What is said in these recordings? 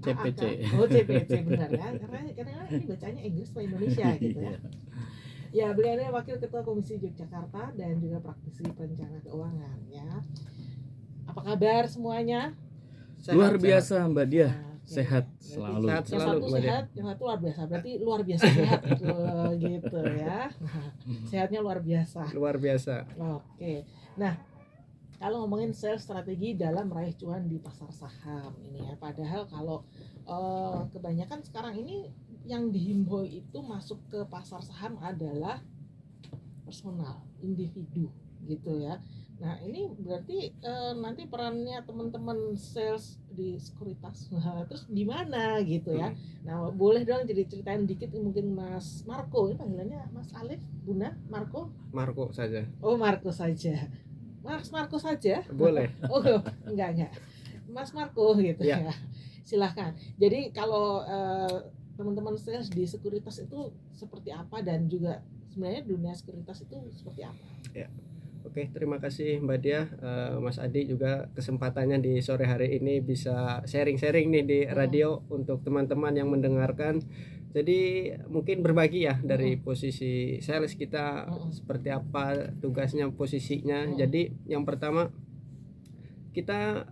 CPC. Oh CPC benar ya, karena ini bacanya Inggris atau Indonesia gitu ya. Ya, beliau adalah Wakil Ketua Komisi Yogyakarta dan juga praktisi perencana keuangan ya. Apa kabar semuanya? Luar biasa Mbak Dia. Oke. Sehat Berarti selalu. yang satu Mbak Dia. sehat, yang satu luar biasa. Berarti luar biasa sehat gitu ya. Sehatnya luar biasa. Luar biasa. Oke. Nah, kalau ngomongin sales strategi dalam meraih cuan di pasar saham ini ya, padahal kalau kebanyakan sekarang ini yang dihimbau itu masuk ke pasar saham adalah personal, individu gitu ya. Nah ini berarti nanti perannya teman-teman sales di sekuritas, terus di mana gitu ya. Nah boleh dong jadi ceritain dikit mungkin Mas Marco, ini panggilannya Mas Alif, Buna, Marco? Marco saja. Oh Marco saja. Mas Marco saja? Boleh. Oh enggak. Mas Marco gitu ya. Silahkan. Jadi kalau teman-teman sales di sekuritas itu seperti apa dan juga sebenarnya dunia sekuritas itu seperti apa? Ya. Oke, terima kasih Mbak Dia, Mas Adi juga kesempatannya di sore hari ini bisa sharing-sharing nih di radio untuk teman-teman yang mendengarkan. Jadi mungkin berbagi ya dari posisi sales kita seperti apa tugasnya, posisinya. Jadi yang pertama kita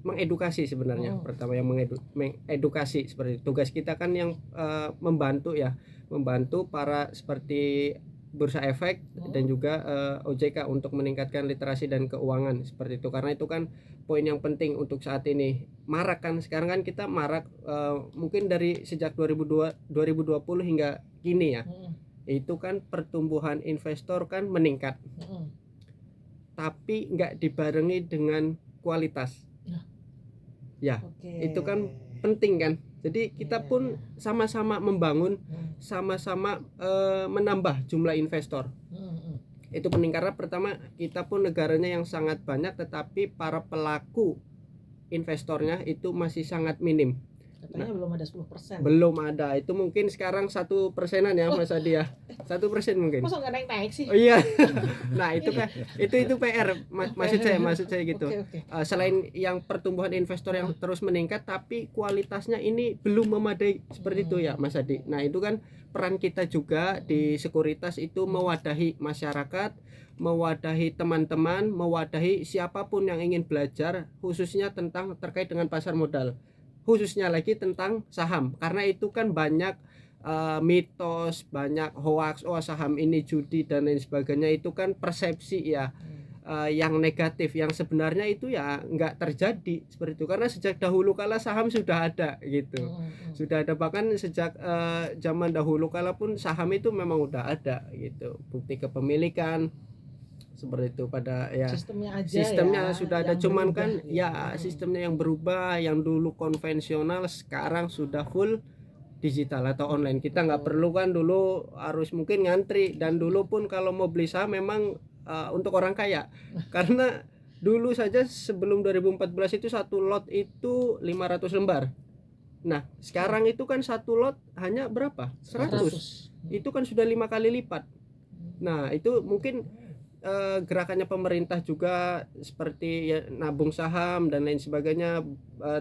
mengedukasi sebenarnya. Pertama yang mengedukasi seperti tugas kita kan yang membantu para seperti Bursa Efek dan juga OJK untuk meningkatkan literasi dan keuangan seperti itu, karena itu kan poin yang penting untuk saat ini. Marak kan sekarang kan kita marak mungkin dari sejak 2020 hingga kini ya. Itu kan pertumbuhan investor kan meningkat. Tapi nggak dibarengi dengan kualitas. Ya, itu kan penting kan. Jadi kita pun sama-sama membangun, sama-sama menambah jumlah investor. Itu penting karena pertama kita pun negaranya yang sangat banyak, tetapi para pelaku investornya itu masih sangat minim. Katanya belum ada 10%. Belum ada. Itu mungkin sekarang 1%-an ya Mas Adi ya. 1% mungkin. Masa nggak naik sih? Oh iya. Nah, itu kan itu PR maksud saya gitu. Okay. Selain yang pertumbuhan investor yang terus meningkat, tapi kualitasnya ini belum memadai seperti itu ya Mas Adi. Nah, itu kan peran kita juga di sekuritas itu mewadahi masyarakat, mewadahi teman-teman, mewadahi siapapun yang ingin belajar khususnya tentang terkait dengan pasar modal. Khususnya lagi tentang saham, karena itu kan banyak mitos, banyak hoax, saham ini judi dan lain sebagainya. Itu kan persepsi ya yang negatif, yang sebenarnya itu ya nggak terjadi seperti itu, karena sejak dahulu kala saham sudah ada gitu. Sudah ada, bahkan sejak zaman dahulu kala pun saham itu memang udah ada gitu, bukti kepemilikan seperti itu pada ya sistemnya sudah ada, cuman kan ya sistemnya yang berubah, yang dulu konvensional sekarang sudah full digital atau online. Kita nggak perlu kan dulu harus mungkin ngantri, dan dulu pun kalau mau beli saham memang untuk orang kaya karena dulu saja sebelum 2014 itu satu lot itu 500 lembar. Nah sekarang itu kan satu lot hanya berapa? 100. Itu kan sudah 5 kali lipat. Nah itu mungkin gerakannya pemerintah juga seperti ya, nabung saham dan lain sebagainya.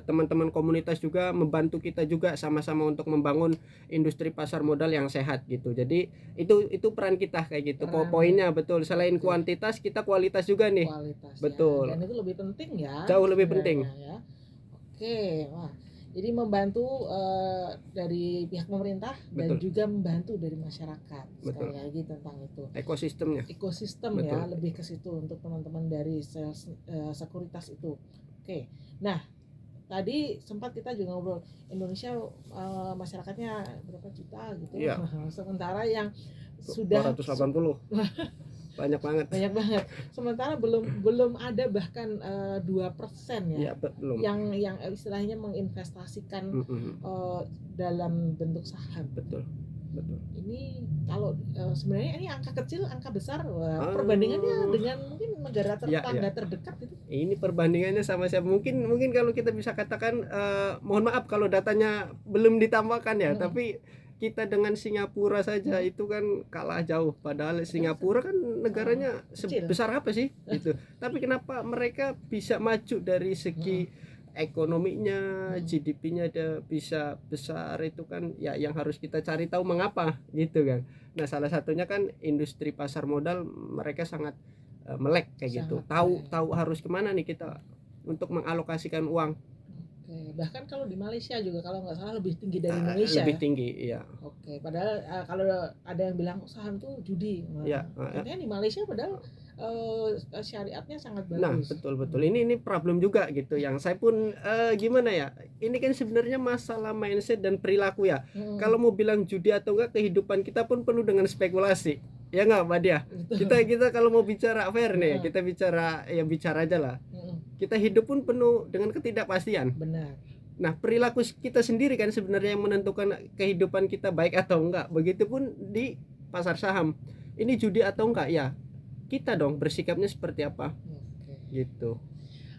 Teman-teman komunitas juga membantu kita juga sama-sama untuk membangun industri pasar modal yang sehat gitu. Jadi itu peran kita kayak gitu. Poinnya betul, selain kuantitas kita kualitas juga nih. Betul. Dan itu lebih penting ya. Jauh lebih penting ya. Oke, wah. Jadi membantu dari pihak pemerintah dan juga membantu dari masyarakat. Sekali lagi tentang itu. Ekosistem ya, lebih ke situ untuk teman-teman dari sales sekuritas itu. Oke. Nah, tadi sempat kita juga ngobrol Indonesia masyarakatnya berapa juta gitu. Ya. Sementara yang sudah 280. banyak banget. Sementara belum ada bahkan 2% ya. Belum. Yang istilahnya menginvestasikan dalam bentuk saham. Betul. Ini kalau sebenarnya ini angka kecil, angka besar, perbandingannya dengan mungkin negara tetangga terdekat itu. Ini perbandingannya sama siapa? Mungkin kalau kita bisa katakan, mohon maaf kalau datanya belum ditambahkan ya, tapi kita dengan Singapura saja itu kan kalah jauh, padahal Singapura kan negaranya sebesar apa sih gitu. Tapi kenapa mereka bisa maju dari segi ekonominya, GDP-nya ada bisa besar, itu kan ya yang harus kita cari tahu mengapa gitu kan. Nah, salah satunya kan industri pasar modal mereka sangat melek kayak gitu. Tahu harus kemana nih kita untuk mengalokasikan uang. Oke, bahkan kalau di Malaysia juga kalau nggak salah lebih tinggi dari Indonesia. Lebih tinggi, iya. Oke, padahal kalau ada yang bilang saham tuh judi. Iya. Artinya di Malaysia padahal syariatnya sangat bagus. Nah, betul. Ini problem juga gitu. Yang saya pun gimana ya? Ini kan sebenarnya masalah mindset dan perilaku ya. Kalau mau bilang judi atau enggak, kehidupan kita pun penuh dengan spekulasi. Ya enggak, Mbak Dia? Kita kalau mau bicara fair nih, kita bicara aja lah. Kita hidup pun penuh dengan ketidakpastian. Benar. Nah, perilaku kita sendiri kan sebenarnya yang menentukan kehidupan kita baik atau enggak. Begitupun di pasar saham. Ini judi atau enggak ya? Kita dong bersikapnya seperti apa. Gitu.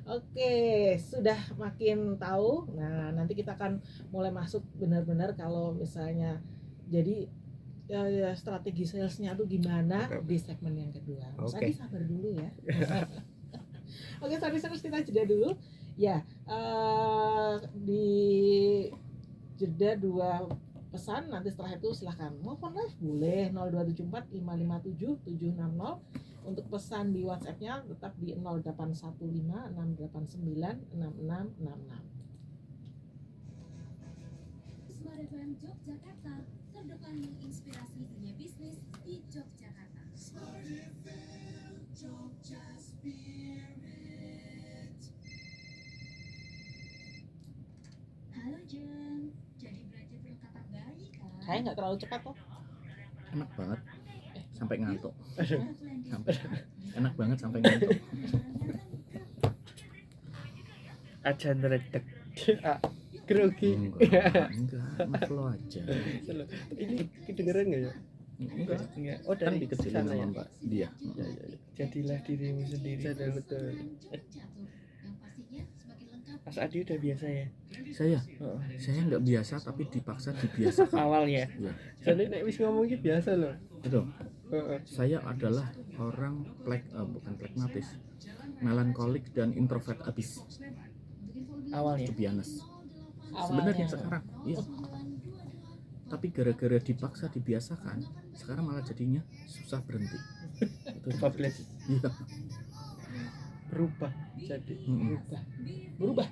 Oke, sudah makin tahu. Nah, nanti kita akan mulai masuk benar-benar kalau misalnya jadi strategi salesnya tuh gimana di segmen yang kedua. Tadi sabar dulu ya. Oke, tadi kita jeda dulu. Ya, di jeda 2 pesan, nanti setelah itu silahkan telepon live boleh 0274 557 760. Untuk pesan di WhatsApp-nya tetap di 0815 689 6666. Smart FM Yogyakarta, terdepan menginspirasi dunia bisnis di Yogyakarta. Smart FM Jogja Spirit. Halo Jen, jadi belajar berkata baik kan? Saya nggak terlalu cepat kok. Enak banget sampai ngantuk. Enak banget sampai ngantuk. Aja ngeredek. Grogi. Enggak, lo aja. Ini kedengeran enggak ya? Enggak. Oh, dari dikecilin sana sama ya? Mbak dia. Ya. Jadilah dirimu sendiri. Sadar betul. Mas Adi udah biasa ya? Saya nggak biasa tapi dipaksa dibiasakan. Awal ya? Ya. Jadi nek wis ngomong gitu biasa loh. Betul. Saya adalah orang bukan plekmatis, melankolik dan introvert abis. Awalnya. To be honest. Sebenarnya sekarang, iya. Tapi gara-gara dipaksa dibiasakan, sekarang malah jadinya susah berhenti. Itu 14. Iya. Berubah jadi. Berubah.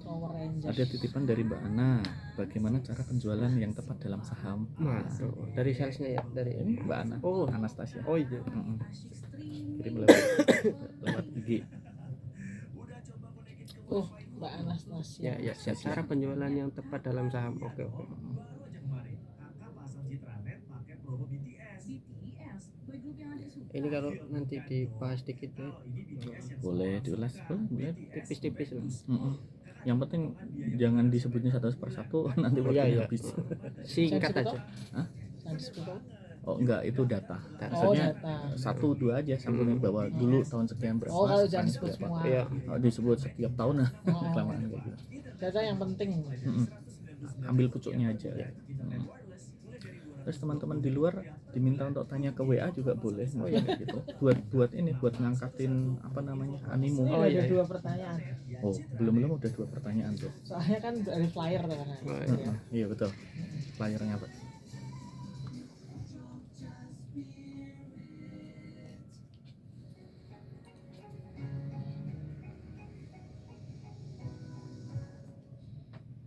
Power Ranger. Ada titipan dari Mbak Ana, bagaimana cara penjualan yang tepat dalam saham? Masuk. Dari salesnya ya, dari Ini Mbak Ana. Oh, Anastasia. Oh iya. Kirim lewat IG. Mbak Anastasia. Ya, cara penjualan yang tepat dalam saham. Oke. Ini kalau nanti dibahas dikit ya. Boleh diulas, boleh. Tipis-tipis loh. Yang penting jangan disebutnya satu persatu, nanti waktunya habis. Singkat aja. Hah? Sanskrit. Oh enggak, itu data. Oh, Maksudnya data. 1-2 aja sampulnya bahwa dulu tahun sekian berapa. Oh, kalau jangan sekarang disebut berapa. semua. Iya. Oh, disebut setiap tahun lah. Kelamaan kayak gitu. Data yang penting. Ambil pucuknya aja. Terus teman-teman di luar diminta untuk tanya ke WA juga boleh, kayak gitu. Buat ngangkatin apa namanya, animo. Oh, ada 2 pertanyaan. Oh, belum udah 2 pertanyaan tuh. Soalnya kan dari flyer tuh kan. Iya betul. Flyernya apa?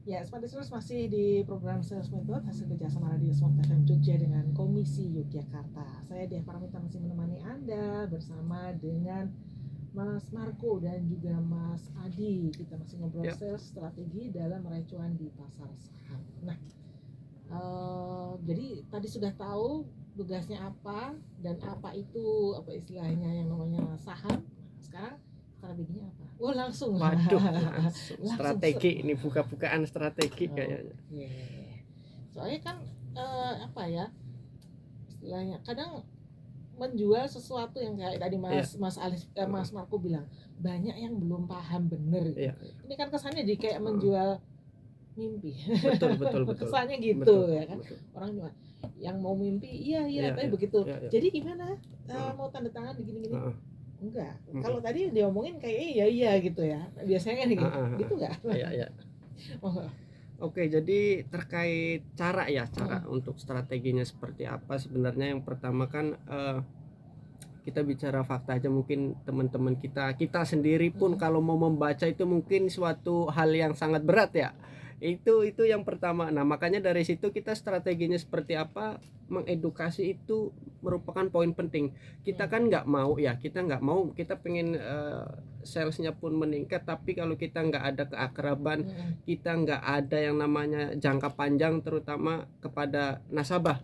Ya, Smart Listeners masih di program Sales Method hasil kerjasama Radio Smart FM Jogja dengan Komisi Yogyakarta. Saya Dia Paramita masih menemani Anda bersama dengan Mas Marco dan juga Mas Adi. Kita masih ngobrol sales strategi dalam meraih cuan di pasar saham. Nah, jadi tadi sudah tahu tugasnya apa dan apa itu istilahnya yang namanya saham. Sekarang strateginya apa? Oh, langsung. Waduh, langsung. Strategi ini buka-bukaan strategi kayaknya. Soalnya kan apa ya? Istilahnya kadang menjual sesuatu yang kayak tadi Mas Marco bilang, banyak yang belum paham bener gitu. Ini kan kesannya jadi kayak menjual mimpi. Betul. Kesannya gitu betul, ya kan. Betul. Orang cuma yang mau mimpi iya tapi begitu. Iya. Jadi gimana? Mau tanda tangan gini-gini. Enggak. Kalau tadi diomongin kayak iya gitu ya. Biasanya kan gitu nggak? Iya. Oh, Oke, jadi terkait cara untuk strateginya seperti apa sebenarnya. Yang pertama kan kita bicara fakta aja, mungkin teman-teman kita sendiri pun kalau mau membaca itu mungkin suatu hal yang sangat berat ya. Itu yang pertama. Nah, makanya dari situ kita strateginya seperti apa, mengedukasi itu merupakan poin penting. Kita kan nggak mau kita pengen salesnya pun meningkat, tapi kalau kita nggak ada keakraban, kita nggak ada yang namanya jangka panjang terutama kepada nasabah,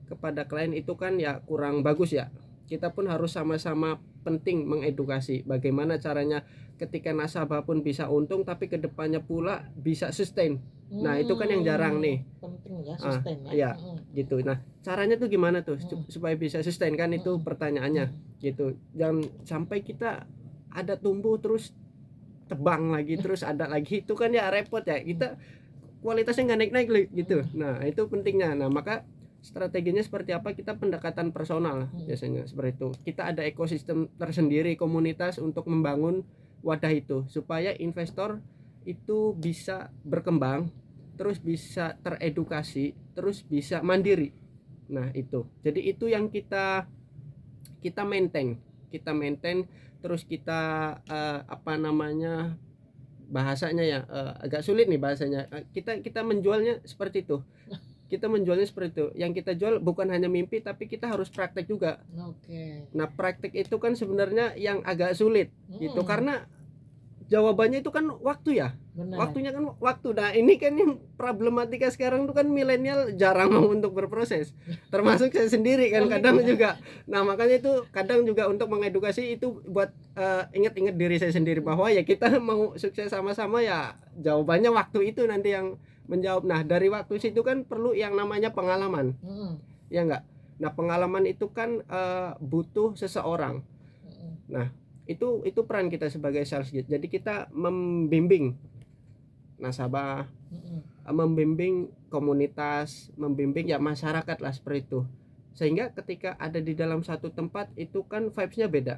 kepada klien, itu kan ya kurang bagus ya. Kita pun harus sama-sama penting mengedukasi bagaimana caranya ketika nasabah pun bisa untung tapi kedepannya pula bisa sustain. Nah, itu kan yang jarang nih. Penting ya, sustain ya. Gitu. Nah, caranya tuh gimana tuh supaya bisa sustain, kan itu pertanyaannya gitu. Jangan sampai kita ada tumbuh terus tebang lagi terus ada lagi, itu kan ya repot ya. Kita kualitasnya nggak naik-naik gitu. Nah, itu pentingnya. Nah, maka strateginya seperti apa, kita pendekatan personal biasanya seperti itu. Kita ada ekosistem tersendiri, komunitas untuk membangun wadah itu supaya investor itu bisa berkembang, terus bisa teredukasi, terus bisa mandiri. Nah, itu. Jadi itu yang kita maintain, terus kita bahasanya ya agak sulit nih bahasanya. Kita menjualnya seperti itu. Yang kita jual bukan hanya mimpi, tapi kita harus praktek juga. Nah, praktek itu kan sebenarnya yang agak sulit gitu, karena jawabannya itu kan waktu ya. Benar. Waktunya kan waktu. Nah, ini kan yang problematika sekarang tuh kan milenial jarang mau untuk berproses. Termasuk saya sendiri kan kadang juga. Nah, makanya itu kadang juga untuk mengedukasi itu buat ingat-ingat diri saya sendiri bahwa ya kita mau sukses sama-sama ya, jawabannya waktu itu nanti yang menjawab. Nah, dari waktu situ kan perlu yang namanya pengalaman. Ya enggak? Nah, pengalaman itu kan butuh seseorang. Nah, itu peran kita sebagai sales. Jadi kita membimbing nasabah, membimbing komunitas, membimbing ya masyarakat lah seperti itu. Sehingga ketika ada di dalam satu tempat itu kan vibes-nya beda.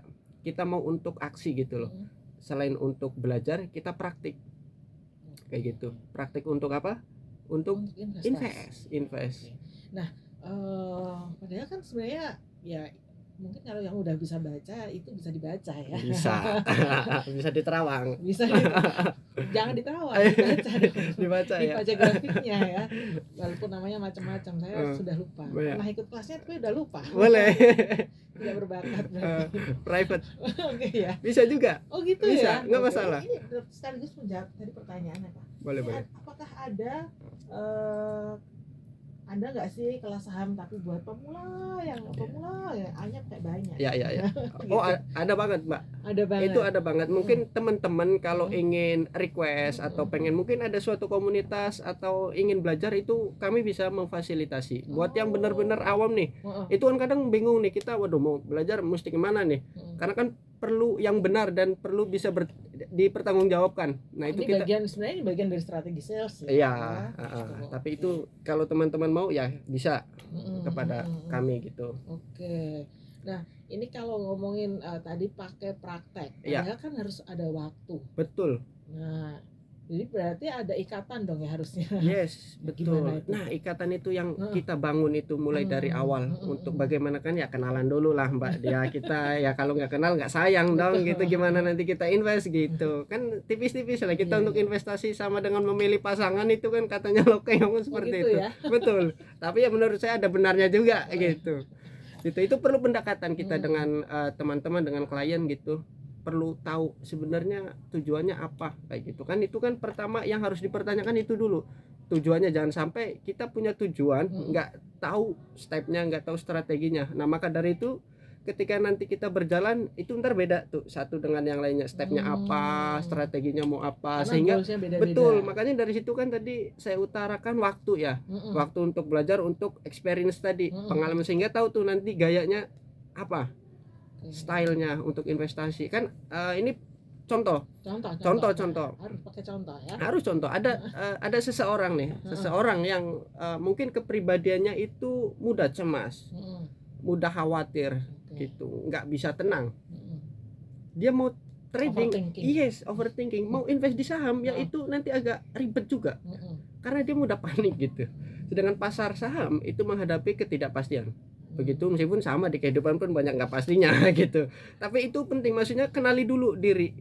Kita mau untuk aksi gitu loh. Selain untuk belajar, kita praktik. Kayak gitu. Praktik untuk apa? Untuk invest. Nah, padahal kan sebenarnya ya mungkin kalau yang udah bisa baca itu bisa dibaca ya. Bisa diterawang. Bisa. Jangan diterawang, dibaca ya. Dibaca grafiknya ya. Walaupun namanya macam-macam, saya sudah lupa. Pernah ikut kelasnya tapi udah lupa. Boleh. Tidak berbakat berarti. Private. Oke ya. Bisa juga. Oh gitu bisa, ya. Nggak masalah. Ini sekaligus menjawab tadi pertanyaannya, Pak. Boleh. Apakah ada nggak sih kelas saham tapi buat pemula yang hanya kayak banyak? Ya. Oh, ada banget, Mbak. Ada banget. Itu ada banget. Mungkin teman-teman kalau ingin request atau pengen mungkin ada suatu komunitas atau ingin belajar, itu kami bisa memfasilitasi. Buat yang benar-benar awam nih. Itu kan kadang bingung nih kita, waduh mau belajar mesti kemana nih? Karena kan perlu yang benar dan perlu bisa dipertanggungjawabkan. Nah, itu kita sebenarnya ini bagian dari strategi sales ya. Iya, tapi itu kalau teman-teman mau ya bisa kepada kami gitu. Oke. Nah, ini kalau ngomongin tadi pakai praktek, padahal kan harus ada waktu. Betul. Nah, jadi berarti ada ikatan dong ya harusnya. Yes, betul. Nah, ikatan itu yang kita bangun itu mulai dari awal. Untuk bagaimana kan ya kenalan dulu lah, Mbak. Dia kita ya kalau nggak kenal nggak sayang dong gitu. Gimana nanti kita invest gitu. Kan tipis-tipis lah kita untuk investasi, sama dengan memilih pasangan itu kan katanya lokeyong seperti itu. Ya? Betul. Tapi ya menurut saya ada benarnya juga gitu. Itu perlu pendekatan kita dengan teman-teman, dengan klien gitu. Perlu tahu sebenarnya tujuannya apa kayak gitu kan. Itu kan pertama yang harus dipertanyakan itu dulu tujuannya. Jangan sampai kita punya tujuan nggak tahu stepnya, nggak tahu strateginya. Nah, maka dari itu ketika nanti kita berjalan itu ntar beda tuh satu dengan yang lainnya, stepnya apa, strateginya mau apa. Karena sehingga betul, makanya dari situ kan tadi saya utarakan waktu ya. Waktu untuk belajar, untuk experience tadi, pengalaman, sehingga tahu tuh nanti gayanya apa, stylenya untuk investasi kan. Ini contoh harus pakai contoh ya, harus contoh. Ada seseorang nih, seseorang yang mungkin kepribadiannya itu mudah cemas, mudah khawatir gitu, nggak bisa tenang. dia mau trading, Overthinking. yes, overthinking, mau invest di saham ya Heeh. itu nanti agak ribet juga Mm-mm. karena dia mudah panik gitu. Sedangkan pasar saham itu menghadapi ketidakpastian. Begitu, meskipun sama di kehidupan pun banyak nggak pastinya gitu. Tapi itu penting, maksudnya kenali dulu diri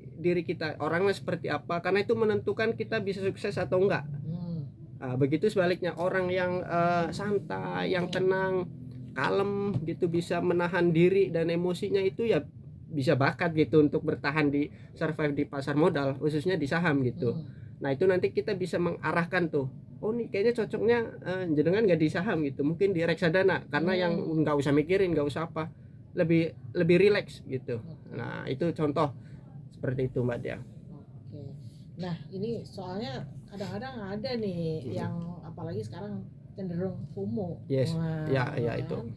kita, orangnya seperti apa, karena itu menentukan kita bisa sukses atau enggak. Hmm. Nah, begitu sebaliknya orang yang santai, yang tenang, kalem gitu, bisa menahan diri dan emosinya itu ya bisa bakat gitu untuk bertahan di survive di pasar modal, khususnya di saham gitu. Hmm. Nah itu nanti kita bisa mengarahkan tuh, oh nih kayaknya cocoknya jenengan nggak di saham gitu, mungkin di reksadana karena yang nggak usah mikirin, nggak usah apa, lebih rileks gitu. Nah itu contoh seperti itu Mbak Dia. Oke. Nah, ini soalnya kadang-kadang ada nih yang apalagi sekarang cenderung FOMO. Yes. Wah, Ya itu. kan?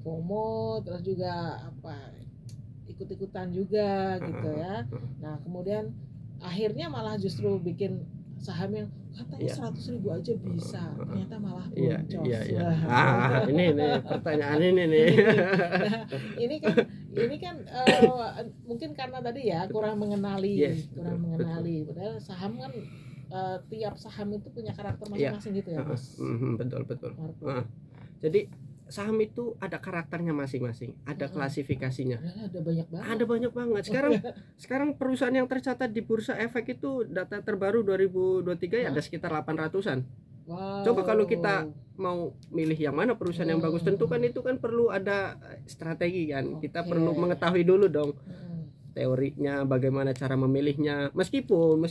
FOMO terus juga apa ikut-ikutan juga gitu ya. Nah, kemudian akhirnya malah justru bikin saham yang katanya Iya. 100.000 aja bisa, ternyata malah Iya, boncos. iya, iya. Wah. Ini nih pertanyaan ini nih. Nah, ini kan mungkin karena tadi ya kurang mengenali, Yes, kurang betul, mengenali. Padahal saham kan tiap saham itu punya karakter Iya. masing-masing gitu ya, Mas. Betul. Marco. Jadi saham itu ada karakternya masing-masing, ada klasifikasinya. Ada banyak banget. Ada banyak banget. Sekarang perusahaan yang tercatat di Bursa Efek itu data terbaru 2023 ya ada sekitar 800-an. Wow. Coba kalau kita mau milih yang mana perusahaan yang bagus, tentu kan itu kan perlu ada strategi kan. Kita Oke. perlu mengetahui dulu dong Hmm. teorinya, bagaimana cara memilihnya. Meskipun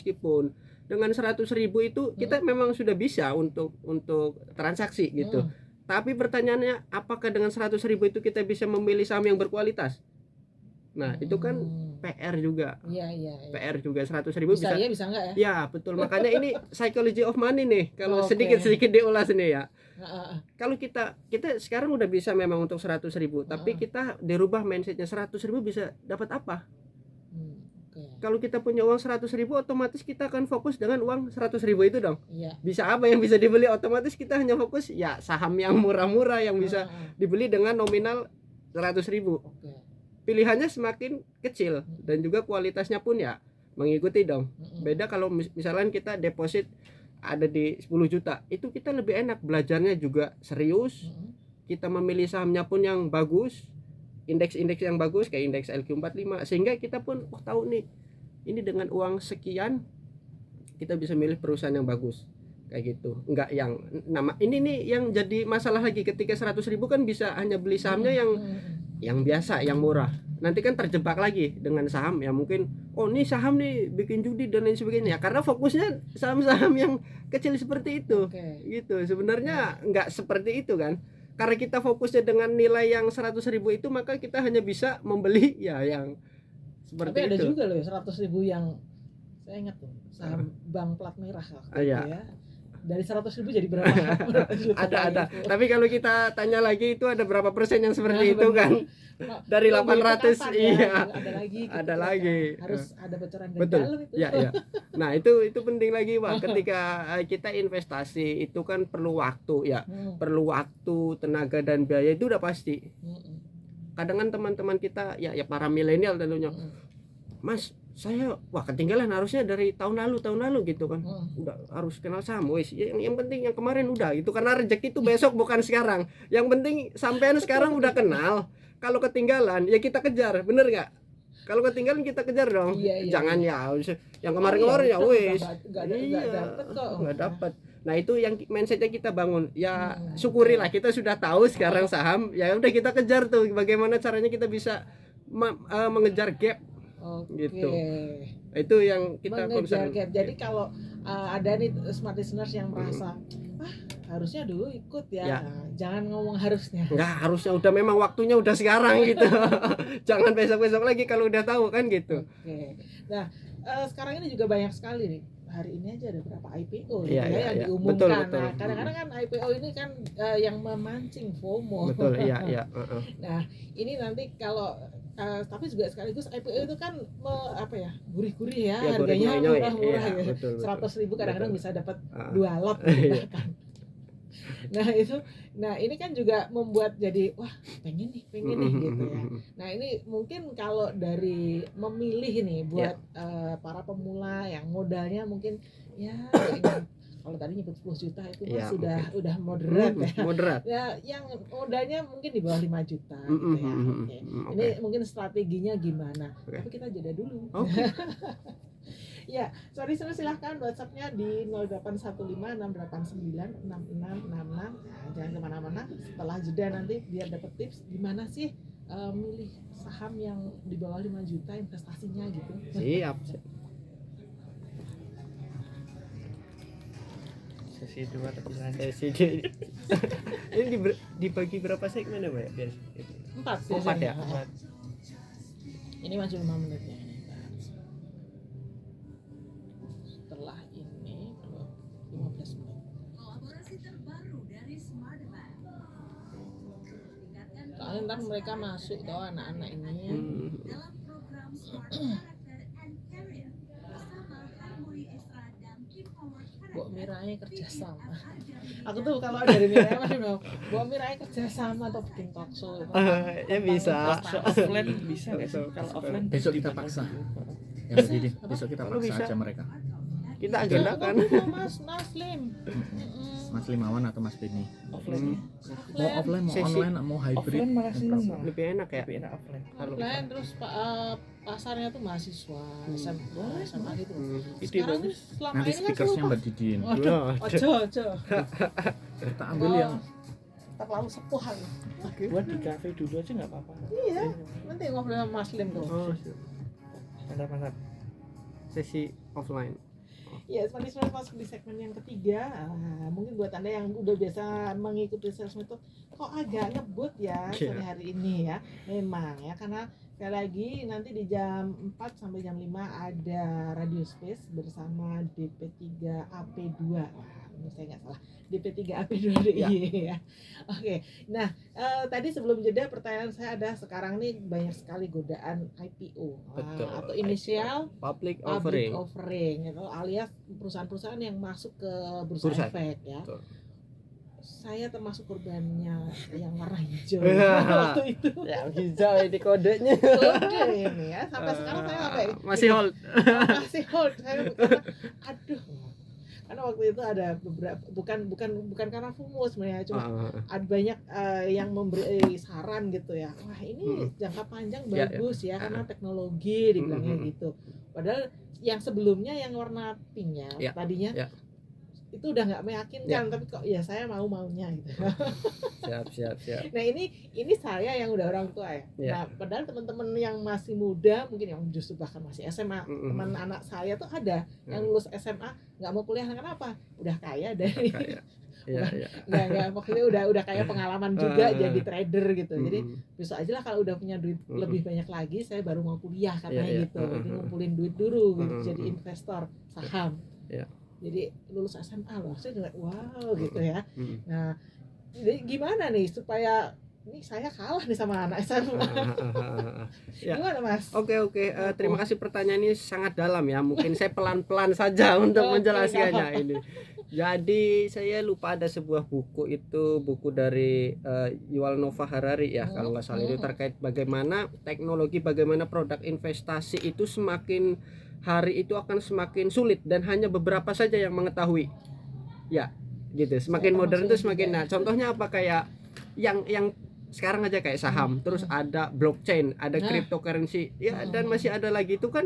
dengan 100.000 itu kita memang sudah bisa untuk transaksi gitu. Tapi pertanyaannya, apakah dengan 100.000 itu kita bisa memilih saham yang berkualitas? Nah, itu kan PR juga. Iya. PR juga 100.000 Bisa ya, bisa enggak ya? Ya, betul. Makanya ini psychology of money nih. Kalau Oke. sedikit diulas ini ya. Heeh. Kalau kita sekarang udah bisa memang untuk 100.000, tapi kita dirubah mindsetnya 100.000 bisa dapat apa? Oke. Kalau kita punya uang 100.000, otomatis kita akan fokus dengan uang 100.000 itu dong. Iya. Bisa apa yang bisa dibeli, otomatis kita hanya fokus ya saham yang murah-murah yang bisa dibeli dengan nominal 100.000. Oke. Pilihannya semakin kecil dan juga kualitasnya pun ya mengikuti dong. Beda kalau misalnya kita deposit ada di 10 juta, itu kita lebih enak, belajarnya juga serius. Kita memilih sahamnya pun yang bagus, indeks-indeks yang bagus kayak indeks LQ45, sehingga kita pun tahu nih, ini dengan uang sekian kita bisa milih perusahaan yang bagus kayak gitu. Enggak yang nama ini nih yang jadi masalah lagi, ketika 100.000 kan bisa hanya beli sahamnya yang biasa, yang murah. Nanti kan terjebak lagi dengan saham yang mungkin ini saham nih bikin judi dan lain sebagainya, karena fokusnya saham-saham yang kecil seperti itu. Gitu. Sebenarnya enggak seperti itu kan. Karena kita fokusnya dengan nilai yang 100.000 itu, maka kita hanya bisa membeli ya yang seperti Tapi ada itu. juga loh 100.000 yang saya ingat tuh saham bank plat merah waktu Iya. itu ya. Dari 100.000 jadi berapa? Berapa juta Ada. gitu. Tapi kalau kita tanya lagi itu ada berapa persen yang seperti Nah, itu benar. kan? Dari Lebih 800 kapan ya? iya. Ada lagi. gitu Ada kan. lagi. Harus ada bocoran dari Betul. dalam itu. Ya. Nah, itu penting lagi, Pak. Ketika kita investasi itu kan perlu waktu ya. Perlu waktu, tenaga dan biaya, itu udah pasti. Kadang kan teman-teman kita ya para milenial tentunya. Mas, saya ketinggalan, harusnya dari tahun lalu gitu kan. Udah harus kenal saham wis. Yang penting yang kemarin udah gitu, karena rezeki itu besok bukan sekarang. Yang penting sampean sekarang udah kenal. Kalau ketinggalan ya kita kejar, bener nggak? Kalau ketinggalan kita kejar dong. Iya. Jangan ya yang kemarin-kemarin ya wis. Nggak dapat. Nah, itu yang mindsetnya kita bangun. Ya syukurilah kita sudah tahu sekarang saham. Ya udah kita kejar tuh bagaimana caranya kita bisa mengejar gap. Gitu. Itu yang kita mengejar gap. Jadi kalau ada nih smart listeners yang merasa harusnya dulu ikut ya. Nah, jangan ngomong harusnya. Enggak, harusnya udah memang waktunya udah sekarang gitu. Jangan besok-besok lagi kalau udah tahu kan gitu. Oke. Nah, sekarang ini juga banyak sekali nih. Hari ini aja ada berapa IPO Iya, yang iya. diumumkan. Betul. Nah, kadang-kadang kan IPO ini kan yang memancing FOMO. Betul, iya. Nah, ini nanti kalau tapi juga sekaligus IPO itu kan gurih-gurih ya, harganya goreng-goreng, murah-murah iya, ya. betul. 100.000 kadang-kadang bisa dapat 2 lot Iya. bahkan. Nah ini kan juga membuat jadi wah pengen nih gitu ya. Nah ini mungkin kalau dari memilih nih buat para pemula yang modalnya mungkin ya kalau tadi nyebut 10 juta itu Ya, udah moderat ya. Moderat. Ya yang modalnya mungkin di bawah 5 juta gitu ya. Oke. Ini mungkin strateginya gimana? Oke. Tapi kita jeda dulu. Oke. Ya, sorry silahkan WhatsApp-nya di 081568966666. Nah, jangan kemana-mana. Setelah jeda nanti biar dapat tips gimana sih milih saham yang di bawah 5 juta investasinya gitu. Siap. Sesi 2 lebih lanjut. Ini dibagi berapa segmen ya, Pak ya? Biar 4 4 ya. Ini masih 5 menit ya. Setelah ini 15 menit. Kolaborasi terbaru dari Smart Bank. Tingkatkan Soalnya ntar mereka masuk tau anak-anak ini. dalam program Smart Character and Career bersama Harmony Extra dan Keep Power Mbok Miranya kerja sama. Aku Aku tuh kalau dari Miranya masih mau Mbok Miranya kerja sama atau bikin talk show. Ya bisa. Offline bisa nggak sih? Kalau offline Besok kita paksa. Ya begini, besok kita Kalau paksa bisa. aja mereka. Kita agendakan. Mas Lim. Mas Limawan atau Mas Beni. offline Mau offline, mau Sesi. online, mau hybrid. offline malah seneng bang. Lebih enak ya. Lebih enak offline. Offline terus pasarnya tuh mahasiswa SMA gitu. Ide Sekarang bagus. selama Nanti ini kan speakersnya seluruh- Mbak Didin. Waduh, ojo. Kita ambil yang terlalu sepuhan. Buat di cafe dulu aja nggak apa-apa. Iya, nanti ngobrol sama Mas Lim tuh. Oh, Mantap. sesi offline. Ya, sebenarnya masuk di segmen yang ketiga. Mungkin buat Anda yang udah biasa mengikuti sales method, kok agak ngebut ya sore hari ini ya. Memang ya, karena sekali lagi nanti di jam 4 sampai jam 5 ada Radio Space bersama DP3 AP2. Wah, ini saya nggak salah. DP3 AP2 DIY ya. Oke. Nah, tadi sebelum jeda pertanyaan saya ada sekarang nih banyak sekali godaan IPO. Betul, Atau inisial Public public offering. offering gitu, alias perusahaan-perusahaan yang masuk ke bursa Bursa. efek ya. Betul. Saya termasuk korbannya yang warna hijau Ya. waktu itu. Ya, hijau ini kodenya. Kode ini ya, sampai sekarang saya sampai masih hold. masih hold. Saya karena, aduh. Karena waktu itu ada beberapa bukan karena FOMO sebenarnya, cuma ada banyak yang memberi saran gitu ya. Wah, ini jangka panjang Ya, bagus ya, karena teknologi dibilangnya gitu. Padahal yang sebelumnya yang warna pinknya Ya, tadinya ya. itu udah nggak meyakinkan, tapi kok ya saya maunya gitu. Siap. Nah ini saya yang udah orang tua ya. Ya. Nah padahal teman-teman yang masih muda mungkin yang justru bahkan masih SMA, teman anak saya tuh ada yang lulus SMA nggak mau kuliah, kenapa? Udah kaya dari Kayak. Iya. nggak maksudnya udah kayak pengalaman juga jadi trader gitu. Jadi besok aja lah kalau udah punya duit lebih banyak lagi saya baru mau kuliah katanya Iya. gitu. Jadi ngumpulin duit dulu gitu, jadi Mm. investor saham. Iya. Jadi lulus SMA loh, saya juga wow gitu ya. Mm. Nah, jadi gimana nih supaya ini saya kalah nih sama anak SMA? Ya. Gimana Mas? Oke. Terima kasih, pertanyaan ini sangat dalam ya. Mungkin saya pelan-pelan saja untuk Oke, menjelaskannya nggak ini. Jadi saya lupa ada sebuah buku, itu buku dari Yuval Noah Harari ya, kalau nggak salah, itu terkait bagaimana teknologi, bagaimana produk investasi itu semakin hari itu akan semakin sulit dan hanya beberapa saja yang mengetahui. Ya, gitu. Semakin Saya modern termasuk itu semakin. juga. Nah, contohnya apa, kayak yang sekarang aja kayak saham, terus ada blockchain, ada Nah. cryptocurrency, ya, dan masih ada lagi itu kan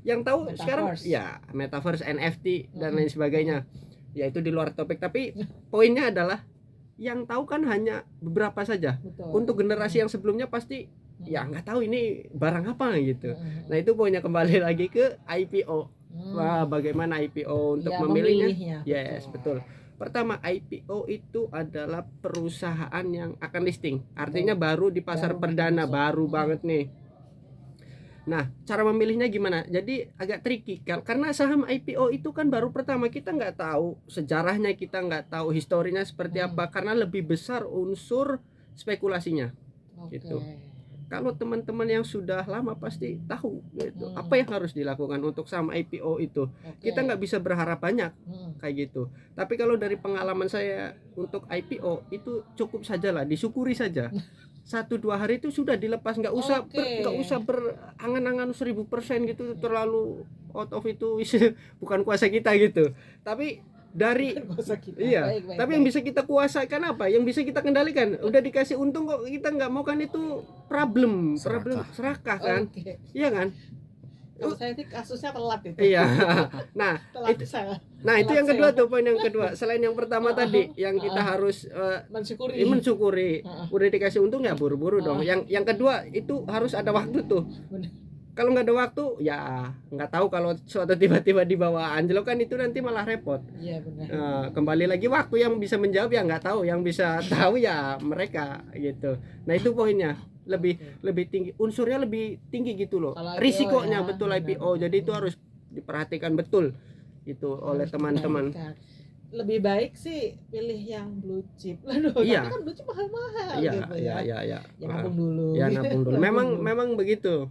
yang tahu Metaverse. sekarang ya metaverse, NFT dan lain sebagainya. Ya itu di luar topik, tapi poinnya adalah yang tahu kan hanya beberapa saja. Betul. Untuk generasi yang sebelumnya pasti ya nggak tahu ini barang apa gitu. Mm. Nah itu poinnya kembali lagi ke IPO. Mm. Wah, bagaimana IPO untuk Ya, memilihnya? memilihnya, Yes, betul. Pertama, IPO itu adalah perusahaan yang akan listing. Artinya baru di pasar Baru perdana, masuk. baru banget nih. Nah, cara memilihnya gimana? Jadi agak tricky karena saham IPO itu kan baru pertama, kita nggak tahu sejarahnya, kita nggak tahu historinya seperti apa, karena lebih besar unsur spekulasinya. Oke. Gitu. kalau teman-teman yang sudah lama pasti tahu gitu apa yang harus dilakukan untuk saham IPO itu. Oke. Kita nggak bisa berharap banyak kayak gitu. Tapi kalau dari pengalaman saya untuk IPO itu cukup sajalah, disyukuri saja. 1-2 hari itu sudah dilepas, nggak usah Oke. nggak usah berangan-angan 1000% gitu, terlalu out of itu bukan kuasa kita gitu. Tapi dari Kuasa kita. iya, Baik, tapi yang bisa kita kuasakan apa? Yang bisa kita kendalikan. Udah dikasih untung kok kita nggak mau, kan itu problem serakah kan? Oke. Iya kan? Kalau saya sih kasusnya telat itu. Iya. Nah, Telat itu, saya itu yang kedua tuh, poin yang kedua. Selain yang pertama tadi, yang kita harus mensyukuri. mensyukuri. Udah dikasih untung ya buru-buru dong. Yang kedua itu harus ada waktu tuh. Bener. Kalau nggak ada waktu ya nggak tahu, kalau suatu tiba-tiba dibawa anjlok kan itu nanti malah repot. Iya benar. Kembali lagi waktu yang bisa menjawab ya nggak tahu, yang bisa tahu ya mereka gitu. Nah itu poinnya, lebih tinggi, unsurnya lebih tinggi gitu loh. Kalau IPO Risikonya ya, betul benar. IPO. Jadi itu harus diperhatikan betul itu oleh Harus teman-teman. diperhatikan. Lebih baik sih pilih yang blue chip. Aduh, Iya. tapi kan blue chip mahal-mahal Iya, gitu iya, ya. iya, Ya nabung dulu. Ya nabung dulu. Memang begitu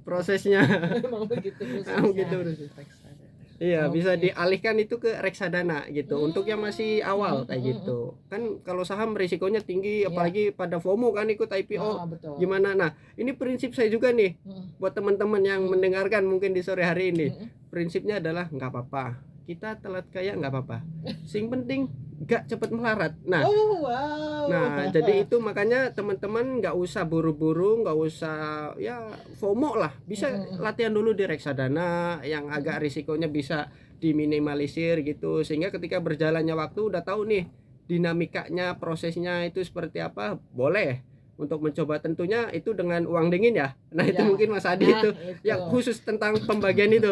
prosesnya. Memang begitu Memang gitu prosesnya. prosesnya. Iya, Oke. bisa dialihkan itu ke reksadana gitu. Untuk yang masih awal kayak gitu. Kan kalau saham risikonya tinggi, Iya. apalagi pada FOMO kan ikut IPO. Betul. Gimana? Nah, ini prinsip saya juga nih buat teman-teman yang mendengarkan mungkin di sore hari ini. Prinsipnya adalah nggak apa-apa. Kita telat kaya nggak apa-apa. Sing penting nggak cepet melarat. Nah, Oh wow. Nah, jadi itu makanya teman-teman nggak usah buru-buru, nggak usah ya FOMO lah. Bisa latihan dulu di reksadana yang agak risikonya bisa diminimalisir gitu, sehingga ketika berjalannya waktu udah tahu nih dinamikanya, prosesnya itu seperti apa. Boleh untuk mencoba, tentunya itu dengan uang dingin ya. Nah, itu Ya. mungkin Mas Adi itu yang khusus tentang pembagian itu.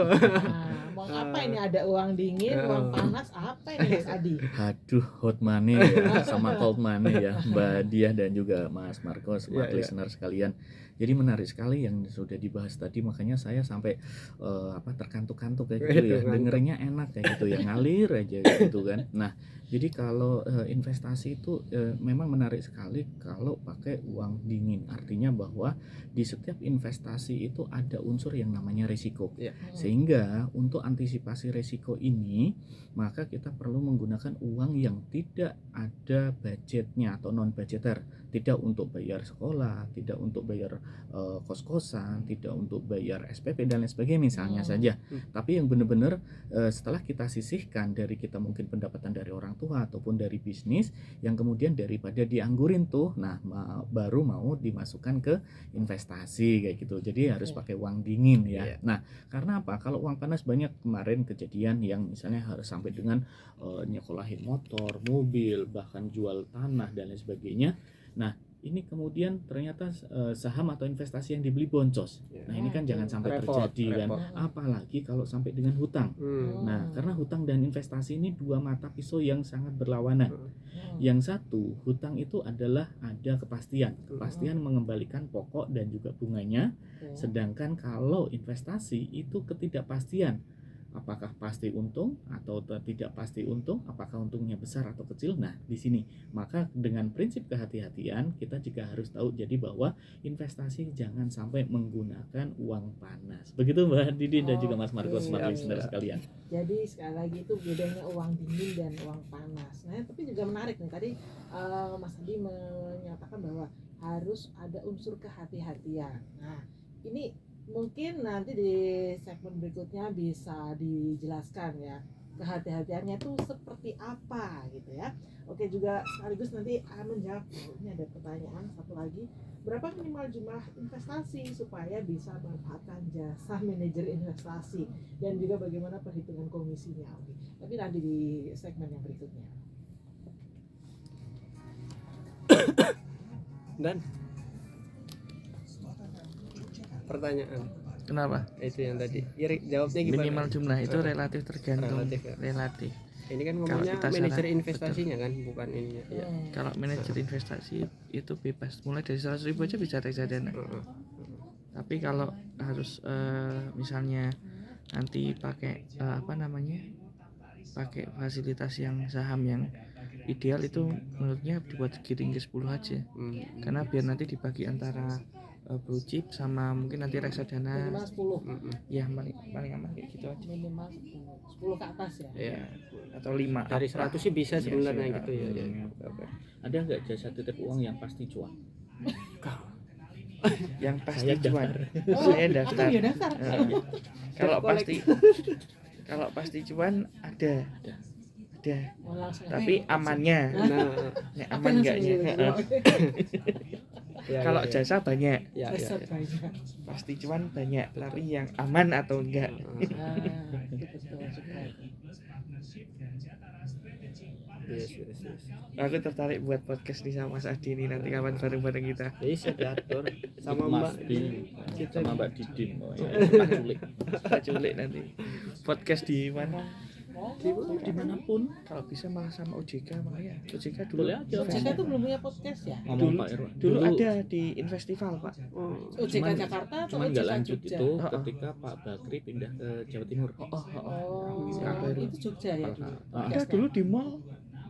Mau apa ini, ada uang dingin, uang panas, apa ini Mas Adi? Aduh, hot money ya, sama cold money ya, Mbak Diah dan juga Mas Marco, smart Iya, iya. listener sekalian. Jadi menarik sekali yang sudah dibahas tadi, makanya saya sampai terkantuk-kantuk kayak gitu ya, dengerinnya enak kayak gitu ya, ngalir aja gitu kan. Nah, jadi kalau investasi itu memang menarik sekali kalau pakai uang dingin, artinya bahwa di setiap investasi itu ada unsur yang namanya risiko. Iya. Sehingga untuk antisipasi risiko ini, maka kita perlu menggunakan uang yang tidak ada budgetnya atau non budgeter, tidak untuk bayar sekolah, tidak untuk bayar kos-kosan, tidak untuk bayar SPP dan lain sebagainya misalnya saja. Tapi yang benar-benar setelah kita sisihkan dari kita mungkin pendapatan dari orang tua ataupun dari bisnis, yang kemudian daripada dianggurin tuh, nah baru mau dimasukkan ke investasi kayak gitu. Jadi harus pakai uang dingin ya. Iya. Nah, karena apa? Kalau uang panas banyak kemarin kejadian yang misalnya harus sampai dengan nyekolahin motor, mobil, bahkan jual tanah dan lain sebagainya. Nah, ini kemudian ternyata saham atau investasi yang dibeli boncos. Nah, ini kan jangan sampai terjadi kan. Apalagi kalau sampai dengan hutang. Nah, karena hutang dan investasi ini dua mata pisau yang sangat berlawanan. Yang satu, hutang itu adalah ada kepastian mengembalikan pokok dan juga bunganya. Sedangkan kalau investasi itu ketidakpastian, apakah pasti untung atau tidak pasti untung, apakah untungnya besar atau kecil. Nah, di sini maka dengan prinsip kehati-hatian kita juga harus tahu jadi bahwa investasi jangan sampai menggunakan uang panas. Begitu Mbak Didi dan juga Mas Marco, smart listener sekalian. Jadi sekali lagi itu bedanya uang dingin dan uang panas. Nah, tapi juga menarik nih tadi Mas Adi menyatakan bahwa harus ada unsur kehati-hatian. Nah, ini mungkin nanti di segmen berikutnya bisa dijelaskan ya kehati-hatiannya itu seperti apa gitu ya. Oke, juga sekaligus nanti menjawab, ini ada pertanyaan satu lagi, berapa minimal jumlah investasi supaya bisa memanfaatkan jasa manajer investasi, dan juga bagaimana perhitungan komisinya. Oke, tapi nanti di segmen yang berikutnya. Dan pertanyaan Kenapa? itu yang tadi jawabnya gimana? Minimal jumlah itu relatif tergantung Relatif ya. relatif. Ini kan Kalau ngomongnya kita manajer saran, investasinya kan, bukan ininya ya. Kalau manajer investasi itu bebas, mulai dari 100.000 aja bisa reksadana. Tapi kalau harus misalnya nanti pakai pakai fasilitas yang saham yang ideal, itu menurutnya dibuat giring ke 10 aja. Karena biar nanti dibagi antara blue chip sama mungkin nanti reksadana. Minimal 10. Ya paling aman kayak gitu aja. Minimal 10 ke atas ya. Ya, Atau 5 dari 100 sih bisa Iya, sebenarnya sih, gitu ya. Ada nggak jasa titip uang yang pasti cuan? yang pasti Saya cuan. Oh, Saya aku daftar. ya daftar. Kalau pasti cuan ada. Oh, langsung Tapi aja. amannya. Nah, Nek Apa aman langsung enggaknya. gitu? ya, Kalau ya, ya. jasa banyak, Ya, ya, Besar ya. banyak. pasti cuan banyak, tapi yang aman atau enggak. Ah, itu betul juga. Yes. Aku tertarik buat podcast nih sama Mas Adi nih nanti kapan bareng-bareng kita. Bisa diatur sama Mas Mbak Din kita sama Mbak Didin. Oh, ya. Pak Culik. Kita culik nanti. Podcast di mana? Dimanapun Kalau bisa malah sama OJK makanya. OJK dulu. boleh aja. OJK tuh belum punya podcast ya? Ngomong Pak Irwan. Dulu ada di Infestival, Pak. Oh, OJK Cuman- Jakarta atau Cuman nggak OJK lanjut Jogja? itu Oh. ketika Pak Bakri pindah ke Jawa Timur. Oh, Yang baru. itu Jogja ya dulu. Ah, Ada dulu di mall.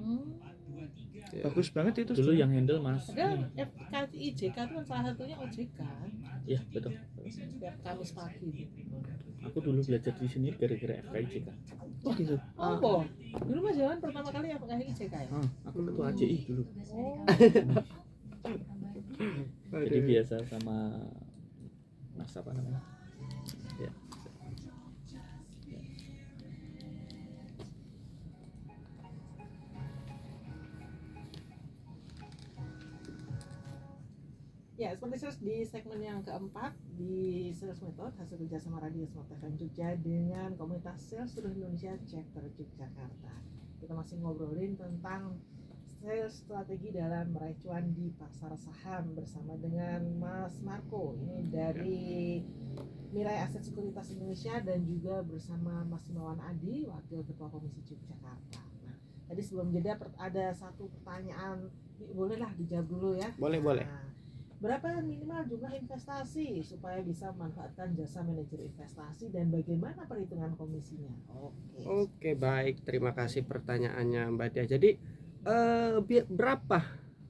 Hmm. Bagus banget itu. Dulu yang handle Mas. Padahal FKIJK itu kan salah satunya OJK. Iya betul. Setiap Kamis pagi. Aku dulu belajar di sini gara-gara FKIJK. Oh gitu. Oh, dulu Mas Jawan pertama kali FKIJK ya? Aku ketua AJI dulu. Oh, Jadi biasa sama Mas apa namanya? Ya. ya seperti sales di segmen yang keempat di Sales Method hasil kerjasama Radio Smart FM Jogja dengan komunitas sales seluruh Indonesia chapter Yogyakarta. Kita masih ngobrolin tentang sales strategi dalam meraih cuan di pasar saham bersama dengan Mas Marco ini dari Mirai Aset Sekuritas Indonesia dan juga bersama Mas Himawan Adi Wakil Ketua Komisi Yogyakarta. Nah, tadi sebelum jeda ada satu pertanyaan, bolehlah dijawab dulu ya. boleh. Nah, berapa minimal jumlah investasi supaya bisa memanfaatkan jasa manajer investasi dan bagaimana perhitungan komisinya? Oke, baik. Terima kasih pertanyaannya Mbak Dia. Jadi berapa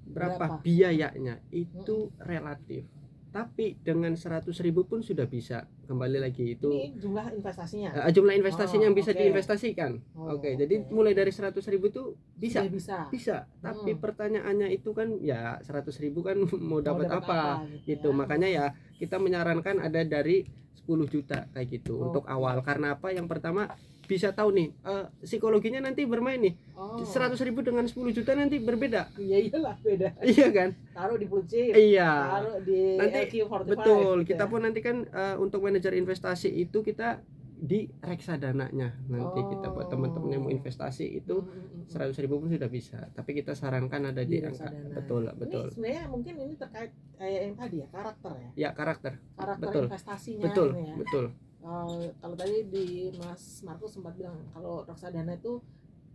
Berapa? biayanya itu relatif. Tapi dengan 100.000 pun sudah bisa. Kembali lagi itu Ini jumlah investasinya. jumlah investasinya yang bisa oke. diinvestasikan. Oh, Oke, jadi oke. mulai dari 100.000 itu bisa. Sudah bisa. Bisa, tapi Hmm. pertanyaannya itu kan ya 100.000 kan mau dapat apa gitu. ya. Makanya ya kita menyarankan ada dari 10 juta kayak gitu untuk Oke. awal. Karena apa? Yang pertama bisa tahu nih psikologinya nanti bermain nih. Oh. 100.000 dengan 10 juta nanti berbeda. Iya iyalah beda. Iya kan? Taruh di blue chip, Iya. taruh di Nanti LQ45. Betul. gitu Kita ya. pun nanti kan untuk manajer investasi itu kita di reksadananya. Nanti kita buat teman-teman yang mau investasi itu 100.000 pun sudah bisa. Tapi kita sarankan ada di angka. reksadana. Betul. Ini sebenarnya mungkin ini terkait kayak yang tadi ya, karakter ya. Ya, karakter. Karakter Betul. investasinya Betul. ini ya. Betul. Kalau tadi di Mas Marco sempat bilang kalau reksadana itu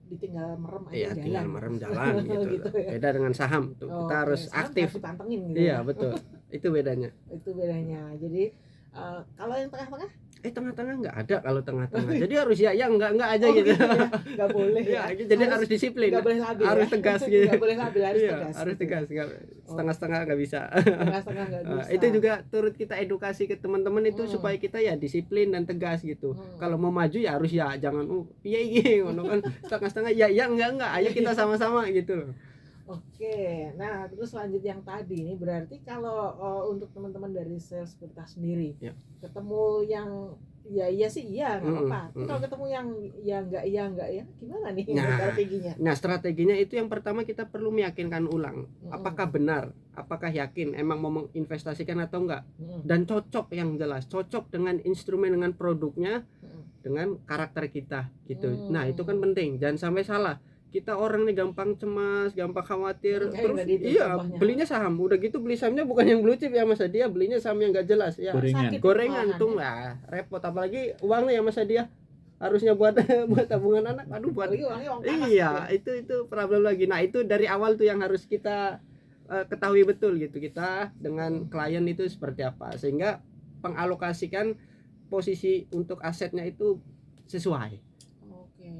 ditinggal merem aja Iya, jalan. tinggal merem jalan gitu. Gitu ya. Beda dengan saham tuh. Oh, Kita harus saham aktif. harus dipantengin gitu. Iya, ya. betul. Itu bedanya. Itu bedanya. Jadi kalau yang tengah-tengah Tengah-tengah nggak ada kalau tengah-tengah. Jadi harus ya enggak aja gitu. gitu ya. Nggak boleh Iya, ya. jadi harus disiplin. Nggak boleh labil Harus ya. tegas gitu. Nggak boleh labil, harus Iya, tegas. harus gitu. tegas. Setengah-setengah nggak bisa. Tengah-tengah nggak bisa. Itu juga turut kita edukasi ke teman-teman itu Hmm. supaya kita ya disiplin dan tegas gitu. Hmm. Kalau mau maju ya harus ya jangan piye iki ngono kan setengah-setengah ya enggak ayo kita sama-sama gitu loh. Oke, nah terus lanjut yang tadi ini berarti kalau untuk teman-teman dari sales kita sendiri Ya. ketemu yang ya iya sih iya nggak Mm-mm, apa-apa. Tapi kalau ketemu yang ya enggak ya gimana nih Nah. strateginya? Nah, strateginya itu yang pertama kita perlu meyakinkan ulang apakah benar, apakah yakin emang mau menginvestasikan atau enggak Mm-mm. dan cocok yang jelas, cocok dengan instrumen dengan produknya Mm-mm. dengan karakter kita gitu. Hmm. Nah, itu kan penting. Jangan sampai salah. Kita orang nih gampang cemas, gampang khawatir. Kayak Terus tadi itu iya, contohnya. belinya saham. Udah gitu beli sahamnya bukan yang blue chip ya Mas Dia, belinya saham yang enggak jelas ya. Gorengan. Sakit Gorengan malahan, tuh ya. lah, repot apalagi uangnya ya Mas Dia. Harusnya buat buat tabungan anak. Aduh buat Apalagi uangnya uang panas iya, gitu itu problem lagi. Nah, itu dari awal tuh yang harus kita ketahui betul gitu. Kita dengan klien itu seperti apa sehingga pengalokasikan posisi untuk asetnya itu sesuai. Oke.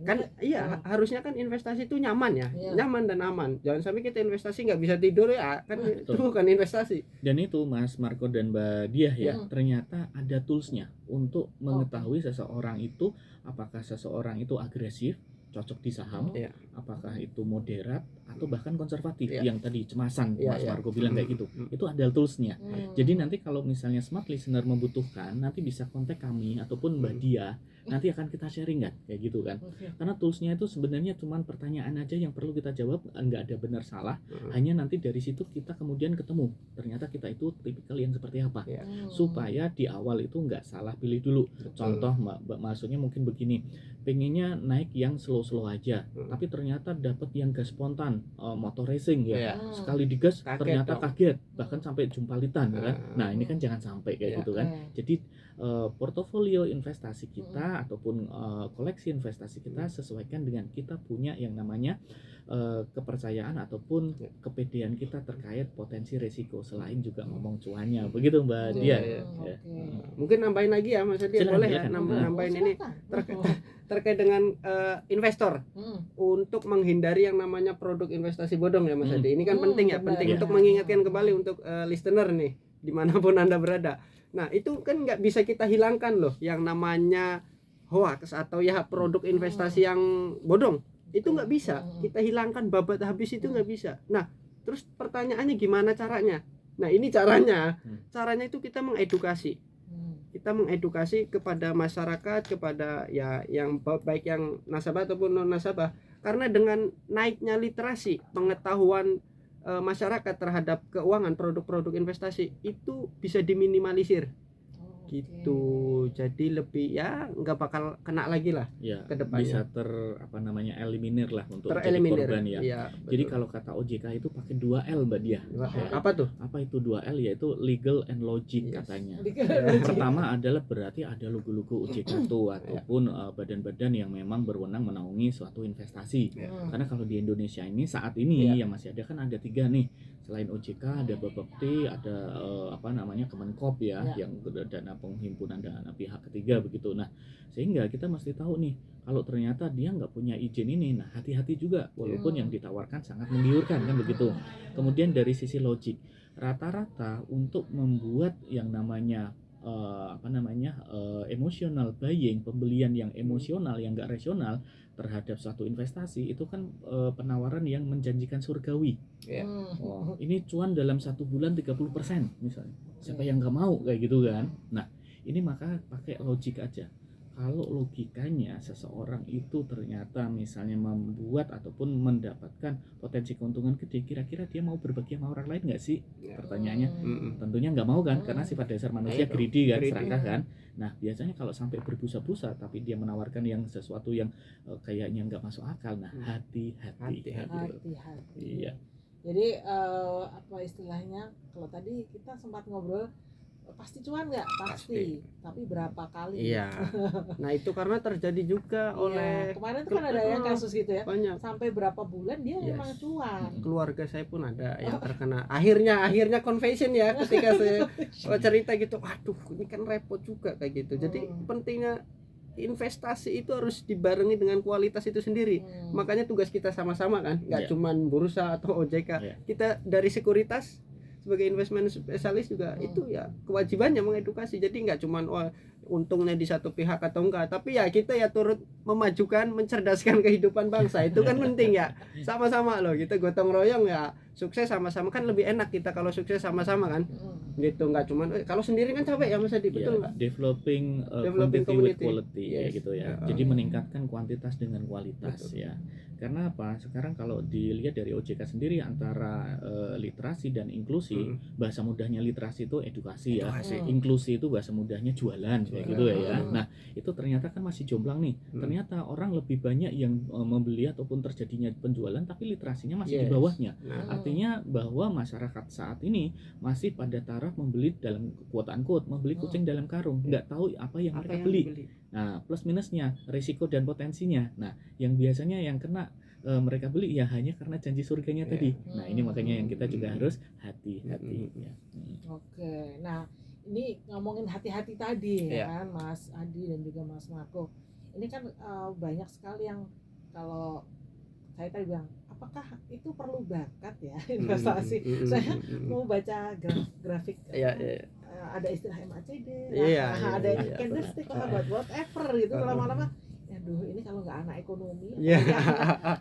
Kan iya, harusnya kan investasi itu nyaman ya, Iya. nyaman dan aman. Jangan sampai kita investasi nggak bisa tidur ya, kan itu bukan investasi. Dan itu Mas Marco dan Mbak Diah ya, Hmm. ternyata ada toolsnya untuk mengetahui seseorang itu apakah seseorang itu agresif, cocok di saham, Iya. apakah itu moderat atau bahkan konservatif, Iya. yang tadi cemasan Iya, Mas iya. Marco bilang kayak gitu. Itu ada toolsnya. Jadi nanti kalau misalnya smart listener membutuhkan, nanti bisa kontak kami ataupun Mbak Diah, nanti akan kita sharing kan, kayak gitu kan. Oke. Karena toolsnya itu sebenarnya cuma pertanyaan aja yang perlu kita jawab, nggak ada benar salah. Hanya nanti dari situ kita kemudian ketemu ternyata kita itu tipikal yang seperti apa, Iya. supaya di awal itu nggak salah pilih dulu. Contoh maksudnya mungkin begini, pengennya naik yang slow aja, tapi ternyata dapat yang gas spontan, motor racing ya, Iya. sekali digas Kaget ternyata dong. kaget, bahkan sampai jumpalitan kan. Nah ini kan jangan sampai kayak Iya. gitu kan. Oke. Jadi portofolio investasi kita ataupun koleksi investasi kita sesuaikan dengan kita punya yang namanya kepercayaan ataupun kepedean kita terkait potensi resiko, selain juga ngomong cuannya, begitu Mbak Iya, Dia. iya. Ya. Mungkin nambahin lagi ya Mas Adi, Silakan, boleh ya silakan. nambahin ini Silakan. terkait dengan investor Hmm. untuk menghindari yang namanya produk investasi bodong ya Mas Adi. Ini kan penting ya, Benar, penting ya. untuk mengingatkan kembali untuk listener nih dimanapun Anda berada. Nah itu kan nggak bisa kita hilangkan loh yang namanya hoax atau ya produk investasi yang bodong. Itu nggak bisa kita hilangkan babat habis, itu nggak bisa. Nah terus pertanyaannya gimana caranya? Nah ini caranya itu kita mengedukasi. Kita mengedukasi kepada masyarakat, kepada ya yang baik yang nasabah ataupun non nasabah, karena dengan naiknya literasi pengetahuan masyarakat terhadap keuangan, produk-produk investasi itu bisa diminimalisir gitu. Jadi lebih ya nggak bakal kena lagi lah Ya, ke depannya. bisa eliminir lah untuk jadi Tereliminir korban ya. Iya, Jadi betul. kalau kata OJK itu pakai 2L Mbak Dia. Apa tuh? Apa itu 2L? Yaitu legal and logic Yes. katanya. Iya. Pertama adalah berarti ada logo-logo OJK tuh ataupun badan-badan yang memang berwenang menaungi suatu investasi. Karena kalau di Indonesia ini saat ini yang masih ada kan ada 3 nih. Selain OJK ada Bapepti, ada Kemenkop ya, yang dana penghimpunan dana pihak ketiga begitu. Nah, sehingga kita mesti tahu nih kalau ternyata dia nggak punya izin ini, nah hati-hati juga walaupun yang ditawarkan sangat menggiurkan kan begitu. Kemudian dari sisi logik, rata-rata untuk membuat yang namanya emotional buying, pembelian yang emosional yang nggak rasional terhadap suatu investasi itu kan penawaran yang menjanjikan surgawi. Oh, ini cuan dalam 1 bulan 30% misalnya. Siapa yang nggak mau kayak gitu kan? Nah, ini maka pakai logik aja. Kalau logikanya seseorang itu ternyata misalnya membuat ataupun mendapatkan potensi keuntungan gede, kira-kira dia mau berbagi sama orang lain nggak sih? Pertanyaannya tentunya nggak mau kan, karena sifat dasar manusia greedy kan, serakah kan. Nah biasanya kalau sampai berbusa-busa tapi dia menawarkan yang sesuatu yang kayaknya nggak masuk akal, nah hati-hati. Iya. Jadi apa istilahnya, kalau tadi kita sempat ngobrol pasti cuan nggak? Pasti. Tapi berapa kali? Iya. Nah itu karena terjadi juga oleh kemarin tuh kan ada yang kasus gitu ya. banyak. Sampai berapa bulan dia memang cuan. Keluarga saya pun ada yang terkena. Akhirnya confession ya ketika saya cerita gitu. Waduh, ini kan repot juga kayak gitu. Jadi pentingnya investasi itu harus dibarengi dengan kualitas itu sendiri. Makanya tugas kita sama-sama kan, nggak cuman bursa atau OJK. Kita dari sekuritas sebagai investment spesialis juga itu ya kewajibannya mengedukasi. Jadi nggak cuman untungnya di satu pihak atau enggak, tapi ya kita ya turut memajukan, mencerdaskan kehidupan bangsa. Itu kan penting ya. Sama-sama loh, kita gotong royong ya, sukses sama-sama kan lebih enak kita kalau sukses sama-sama kan. Gitu, nggak cuman kalau sendiri kan capek ya Mas Adi, betul nggak? Developing quantity with quality ya gitu ya. Jadi meningkatkan kuantitas dengan kualitas ya. Karena apa? Sekarang kalau dilihat dari OJK sendiri antara literasi dan inklusi, bahasa mudahnya literasi itu edukasi ya. Inklusi itu bahasa mudahnya jualan kayak gitu ya. Nah, itu ternyata kan masih jomplang nih. Ternyata orang lebih banyak yang membeli ataupun terjadinya penjualan tapi literasinya masih di bawahnya. Artinya bahwa masyarakat saat ini masih pada taraf membeli dalam quote unquote membeli kucing dalam karung, nggak tahu apa yang mereka beli. Nah, plus minusnya, risiko dan potensinya. Nah, yang biasanya yang kena mereka beli ya hanya karena janji surganya tadi. Nah, ini makanya yang kita juga harus hati-hati ya. Oke. Nah, ini ngomongin hati-hati tadi ya kan Mas Adi dan juga Mas Marco. ini kan banyak sekali yang kalau saya tadi bilang apakah itu perlu bakat ya investasi. Saya mau baca grafik Iya, iya. ada istilah MACD, Iya, ada iya, candlestick lah buat whatever gitu, lama-lama aduh ini kalau nggak anak ekonomi Iya.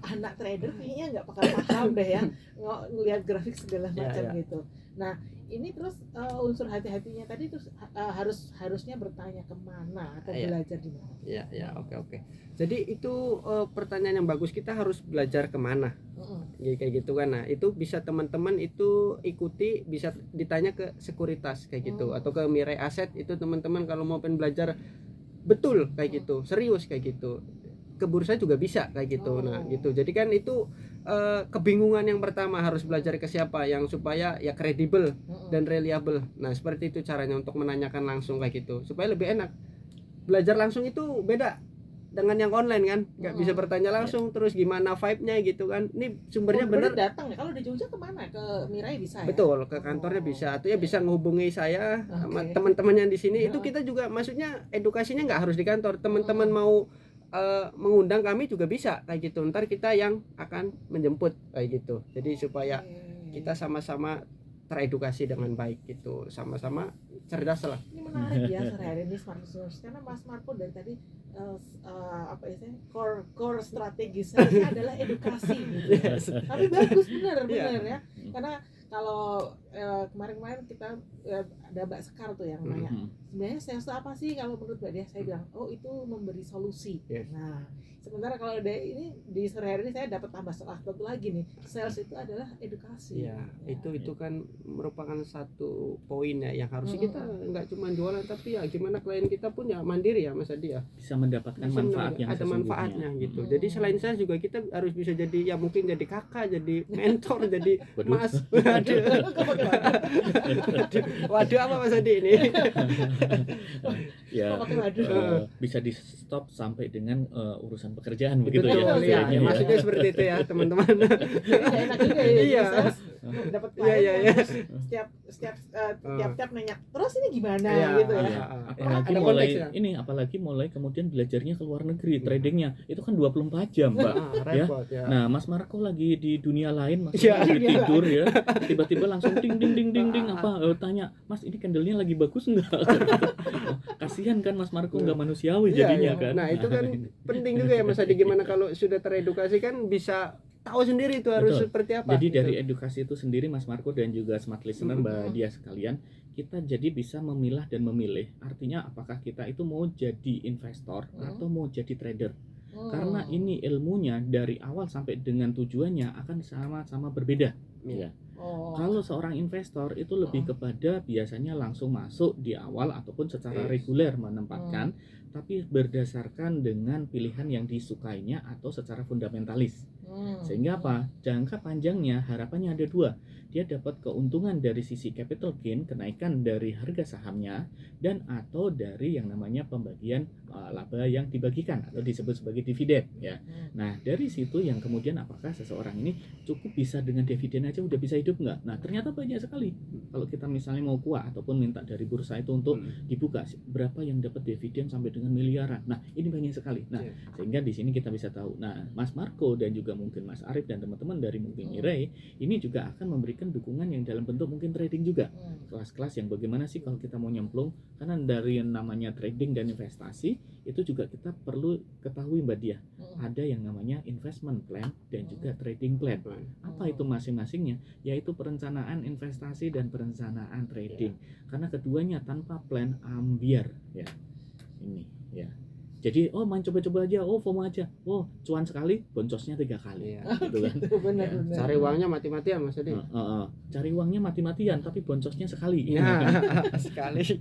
anak trader kayaknya nggak bakal paham deh ya ngelihat grafik segala macam Iya. gitu. Nah ini terus unsur hati-hatinya tadi terus harusnya bertanya kemana atau Iya. belajar di mana. Ya, ya, oke. Jadi itu pertanyaan yang bagus, kita harus belajar kemana, kayak gitu kan. Nah itu bisa teman-teman itu ikuti, bisa ditanya ke sekuritas kayak gitu, atau ke Mirai Aset itu teman-teman kalau mau pengen belajar betul kayak gitu, serius kayak gitu, ke bursa juga bisa kayak gitu. Nah gitu, jadi kan itu kebingungan yang pertama, harus belajar ke siapa yang supaya ya kredibel dan reliable. Nah seperti itu caranya untuk menanyakan langsung kayak gitu supaya lebih enak. Belajar langsung itu beda dengan yang online kan, nggak bisa bertanya langsung terus gimana vibe-nya gitu kan. Ini sumbernya bener datang ya kalau di Jogja kemana, ke Mirai bisa ya? betul, ke kantornya bisa, atau ya bisa menghubungi saya sama teman-teman yang di sini. Itu kita juga maksudnya edukasinya nggak harus di kantor, teman-teman mau mengundang kami juga bisa kayak gitu, ntar kita yang akan menjemput kayak gitu. Jadi supaya kita sama-sama teredukasi dengan baik gitu, sama-sama cerdas lah. Ini menarik ya sehari-hari ini Smart Business, karena Mas Marco dari tadi apa istilahnya core strategi saya adalah edukasi gitu. Tapi bagus benar ya, karena kalau kemarin-kemarin kita ada Mbak Sekar tuh yang nanya sebenarnya sales itu apa sih kalau menurut Mbak Dia, saya bilang oh itu memberi solusi. Nah sementara kalau ini di sehari-hari ini saya dapat tambah satu lagi nih, sales itu adalah edukasi. Ya, itu kan merupakan satu poin ya yang harusnya kita nggak cuma jualan, tapi ya gimana klien kita pun ya mandiri ya Mas Adi ya, bisa mendapatkan manfaat yang ada manfaatnya gitu. Jadi selain saya juga kita harus bisa jadi ya mungkin jadi kakak, jadi mentor, jadi mas. Waduh apa Mas Adi ini? Ya bisa di stop sampai dengan urusan pekerjaan begitu Betul, ya. ya, maksudnya seperti itu ya teman-teman. Enak juga ya, Iya. dapat klien Iya. setiap nanya terus ini gimana Iya, gitu ya. Apalagi Ada mulai konteksnya. apalagi mulai kemudian belajarnya ke luar negeri, tradingnya itu kan 24 jam, Mbak. Repot ya. Nah, Mas Marco lagi di dunia lain, Mas Iya. lagi tidur ya, tiba-tiba langsung ding apa tanya, Mas ini candlenya lagi bagus enggak? Kasihan kan Mas Marco nggak manusiawi Iya, jadinya iya. kan. Nah itu kan penting juga ya Mas Adi, gimana kalau sudah teredukasi kan bisa tahu sendiri itu harus Betul. seperti apa. Jadi gitu. dari edukasi itu sendiri Mas Marco dan juga smart listener Mbak Dia sekalian, kita jadi bisa memilah dan memilih. Artinya apakah kita itu mau jadi investor atau mau jadi trader. Karena ini ilmunya dari awal sampai dengan tujuannya akan sama-sama berbeda. Ya. Kalau seorang investor itu lebih kepada biasanya langsung masuk di awal ataupun secara reguler menempatkan, tapi berdasarkan dengan pilihan yang disukainya atau secara fundamentalis. Sehingga apa? Jangka panjangnya harapannya ada dua. Dia dapat keuntungan dari sisi capital gain, kenaikan dari harga sahamnya, dan atau dari yang namanya pembagian laba yang dibagikan atau disebut sebagai dividen ya. Nah dari situ yang kemudian apakah seseorang ini cukup bisa dengan dividen aja udah bisa hidup nggak? Nah ternyata banyak sekali. Kalau kita misalnya mau kuah ataupun minta dari bursa itu untuk dibuka berapa yang dapat dividen sampai dengan miliaran. Nah ini banyak sekali. Nah sehingga di sini kita bisa tahu. Nah Mas Marco dan juga mungkin Mas Arif dan teman-teman dari mungkin Mirai ini juga akan memberikan dukungan yang dalam bentuk mungkin trading juga. Kelas-kelas yang bagaimana sih kalau kita mau nyemplung, karena dari yang namanya trading dan investasi itu juga kita perlu ketahui Mbak Dia, ada yang namanya investment plan dan juga trading plan. Apa itu masing-masingnya? Yaitu perencanaan investasi dan perencanaan trading. Karena keduanya tanpa plan ambiar ya. Ini ya. Jadi main coba-coba aja, FOMO aja, cuan sekali, boncosnya 3 kali, gitu kan? Benar. Cari uangnya mati-matian Mas Adi. Cari uangnya mati-matian, tapi boncosnya sekali. Ya, sekali.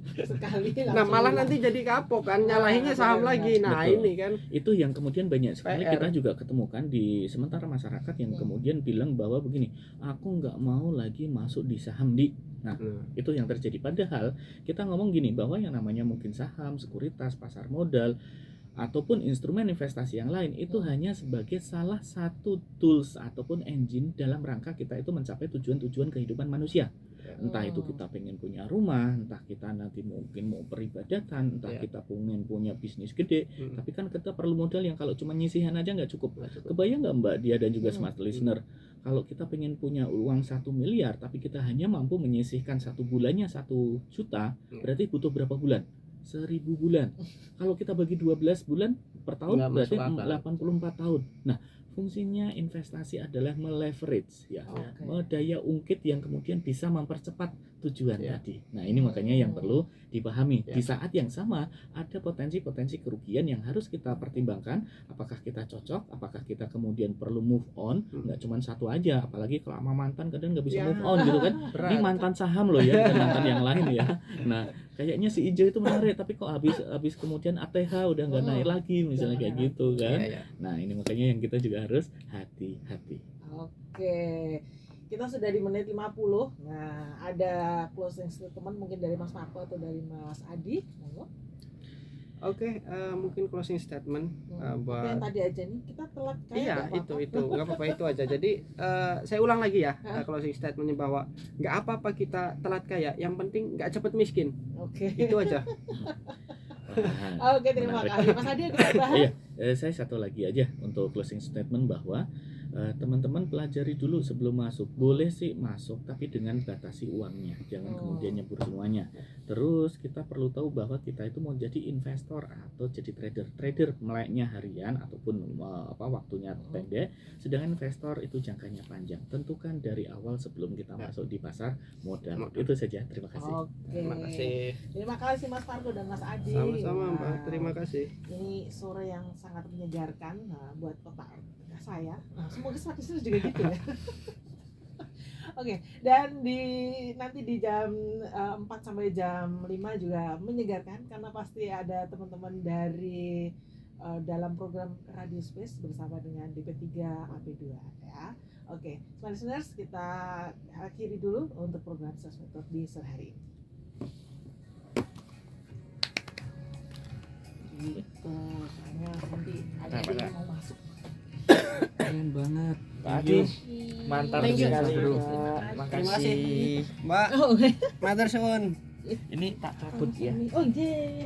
Nah malah nanti jadi kapok kan, nyalahinnya saham lagi. Nah Betul. ini kan Itu yang kemudian banyak sekali PR. kita juga ketemukan di sementara masyarakat yang kemudian bilang bahwa begini, aku nggak mau lagi masuk di saham di. Nah itu yang terjadi. Padahal kita ngomong gini bahwa yang namanya mungkin saham, sekuritas, pasar modal ataupun instrumen investasi yang lain itu hanya sebagai salah satu tools ataupun engine dalam rangka kita itu mencapai tujuan-tujuan kehidupan manusia. Entah itu kita pengen punya rumah, entah kita nanti mungkin mau peribadatan, entah Ya. kita pengen punya bisnis gede. Tapi kan kita perlu modal yang kalau cuma nyisihan aja nggak cukup. Nggak cukup. Kebayang nggak Mbak Dia dan juga Hmm. smart listener, kalau kita pengen punya uang 1 miliar tapi kita hanya mampu menyisihkan 1 bulannya 1 juta, berarti butuh berapa bulan? 1000 bulan. Kalau kita bagi 12 bulan per tahun Nggak berarti masuk akal. 84 tahun. Nah, fungsinya investasi adalah meleverage ya, Oke. daya ungkit yang kemudian bisa mempercepat tujuan Ya. tadi. Nah, ini makanya yang perlu dipahami. Ya. Di saat yang sama ada potensi-potensi kerugian yang harus kita pertimbangkan. Apakah kita cocok? Apakah kita kemudian perlu move on? Nggak cuma satu aja. Apalagi kalau sama mantan kadang nggak bisa Ya. move on gitu kan. Berat. Ini mantan saham loh ya, bukan mantan yang lain ya. Nah, kayaknya si Ijo itu menarik, tapi kok habis kemudian ATH udah nggak naik lagi, misalnya kayak gitu kan. Iya, iya. Nah, ini makanya yang kita juga harus hati-hati. Oke, kita sudah di menit 50. Nah, ada closing statement mungkin dari Mas Marco atau dari Mas Adi. Monggo. Oke, mungkin closing statement Tapi buat yang tadi aja nih kita telat kayak iya nggak apa-apa. itu nggak apa-apa itu aja. Jadi saya ulang lagi ya Hah? closing statementnya bahwa nggak apa-apa kita telat kaya, yang penting nggak cepet miskin. Oke. Itu aja. Wah, Oke, terima menarik. kasih. Mas Adi ada tambahan? Iya, saya satu lagi aja untuk closing statement bahwa teman-teman pelajari dulu sebelum masuk. Boleh sih masuk, tapi dengan batasi uangnya, jangan kemudian nyebur semuanya. Terus kita perlu tahu bahwa kita itu mau jadi investor atau jadi trader. Trader meleknya harian ataupun waktunya pendek, sedangkan investor itu jangkanya panjang. Tentukan dari awal sebelum kita masuk di pasar modal. Itu saja. Terima kasih. Oke. Terima kasih. Terima kasih Mas Marco dan Mas Adi. Sama-sama Mbak. Wow. Terima kasih. Ini sore yang sangat menyegarkan buat otak saya. Nah, semoga semakin seru juga gitu ya. Oke, dan nanti di jam 4 sampai jam 5 juga menyegarkan karena pasti ada teman-teman dari dalam program Radio Space bersama dengan DP3 AP2 ya. Oke, smart listeners, kita akhiri dulu untuk program Sales Method di sore hari ini. Gitu, soalnya nanti ada yang mau masuk. Keren banget. Aduh, Mantap Thank you. sekali, Bro. Terima Makasih. kasih. Mbak, Oh, matur suwun. Ini tak cabut ya. oh iya.